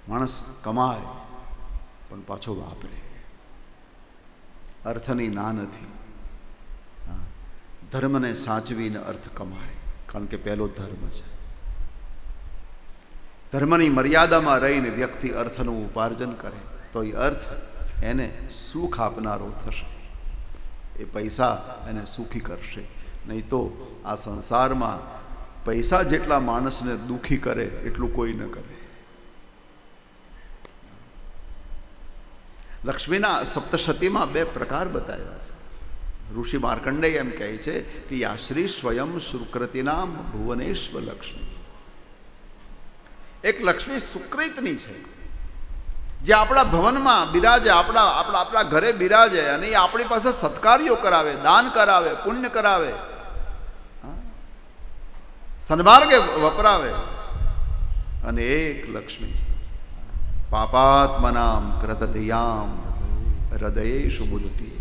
માણસ કમાય પણ પાછો વાપરે. અર્થની ના નથી. ધર્મને સાચવીને અર્થ કમાય, કારણ કે પહેલો ધર્મ છે. ધર્મની મર્યાદામાં રહીને વ્યક્તિ અર્થનું ઉપાર્જન કરે તો એ અર્થ એને સુખ આપનારો થશે. એ પૈસા એને સુખી કરશે. નહીં તો આ સંસારમાં પૈસા જેટલા માણસને દુઃખી કરે એટલું કોઈ ન કરે. લક્ષ્મીના સપ્તશતીમાં 2 પ્રકાર બતાવ્યા છે. ઋષિ માર્કંડેય એમ કહે છે કે યાશ્રી સ્વયં સુકૃતિનામ ભુવનેશ્વર લક્ષ્મી. એક લક્ષ્મી સુકૃતની છે, જે આપણા ભવનમાં બિરાજે, આપણા ઘરે બિરાજે અને એ આપણી પાસે સત્કાર્યો કરાવે, દાન કરાવે, પુણ્ય કરાવે, સન્માર્ગે વપરાવે. અને એક લક્ષ્મી પાપાત્મનામ કૃતધિયામ હૃદયેષુ બુદ્ધિ.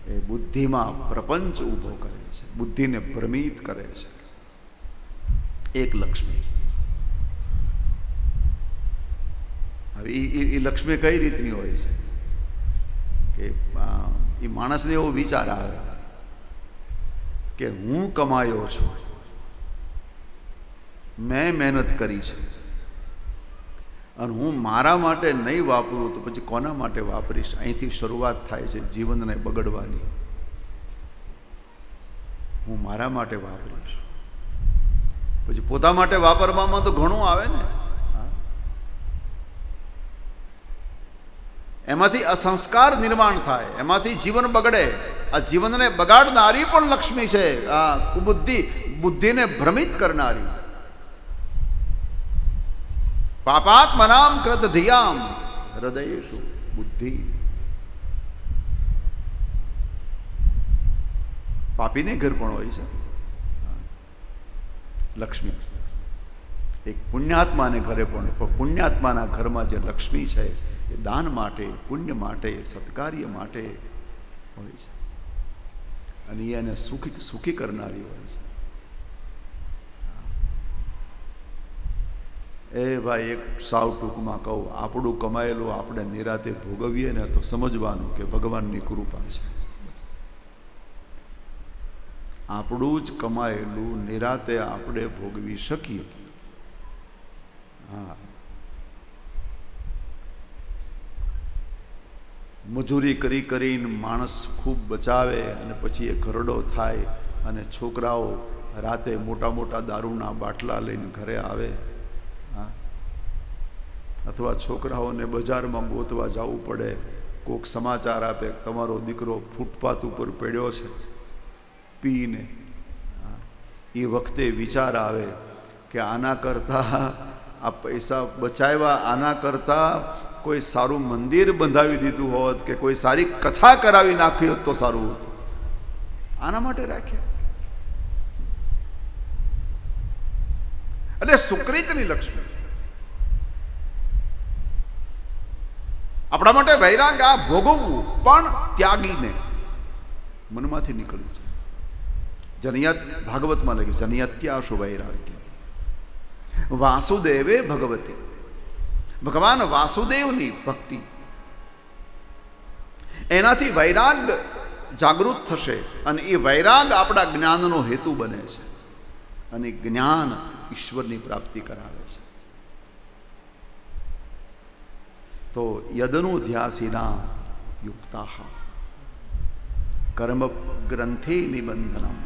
એ બુદ્ધિમાં પ્રપંચ ઊભો કરે છે, બુદ્ધિને ભ્રમિત કરે છે. એક લક્ષ્મી. હવે એ લક્ષ્મી કઈ રીતની હોય છે કે એ માણસને એવો વિચાર આવે કે હું કમાયો છું, મેં મહેનત કરી છે, અને હું મારા માટે નહીં વાપરું તો પછી કોના માટે વાપરીશ? અહીંથી શરૂઆત થાય છે જીવનને બગડવાની. હું મારા માટે વાપરીશ, પછી પોતા માટે વાપરવામાં તો ઘણું આવે ને. એમાંથી અસંસ્કાર નિર્માણ થાય, એમાંથી જીવન બગડે. આ જીવનને બગાડનારી પણ લક્ષ્મી છે. આ કુબુદ્ધિ, બુદ્ધિને ભ્રમિત કરનારી. પાપાત્મનામ કૃત ધિયામ હૃદયેષુ બુદ્ધિ. પાપીને ઘર પણ હોય છે લક્ષ્મી. એક પુણ્યાત્માને ઘરે પણ પુણ્યાત્માના ઘરમાં જે લક્ષ્મી છે એ દાન માટે, પુણ્ય માટે, સત્કાર્ય માટે હોય છે. અને એને સુખી કરનારી હોય છે. એ ભાઈ, એક સાવ ટૂંકમાં કહું, આપણું કમાયેલું આપણે નિરાતે ભોગવીએ ને તો સમજવાનું કે ભગવાનની કૃપા છે. આપણું જ કમાયેલું નિરાતે આપણે ભોગવી શકીએ. હા, મજૂરી કરીને માણસ ખૂબ બચાવે અને પછી એ ઘરડો થાય અને છોકરાઓ રાતે મોટા મોટા દારૂના બાટલા લઈને ઘરે આવે, અથવા છોકરાઓને બજારમાં ગોતવા જવું પડે. કોઈક સમાચાર આપે તમારો દીકરો ફૂટપાથ ઉપર પડ્યો છે પીને. એ વખતે વિચાર આવે કે આના કરતાં આ પૈસા બચાવ્યા, આના કરતાં કોઈ સારું મંદિર બંધાવી દીધું હોત કે કોઈ સારી કથા કરાવી નાખી હોત તો સારું હતું. આના માટે રાખ્યા. એટલે સુકૃતની લક્ષ્મી આપણા માટે વૈરાગ્ય, આ ભોગવવું પણ ત્યાગીને મનમાંથી નીકળ્યું છે. જનિયત ભાગવતમાં લખ્યું જનિયત્યાશુ વૈરાગ્ય વાસુદેવે ભગવતી. ભગવાન વાસુદેવની ભક્તિ, એનાથી વૈરાગ જાગૃત થશે અને એ વૈરાગ આપણા જ્ઞાનનો હેતુ બને છે. અને જ્ઞાન ઈશ્વરની પ્રાપ્તિ કરાવે છે. તો યદનુધ્યાસીના યુક્તા કર્મ ગ્રંથે નિબંધનમ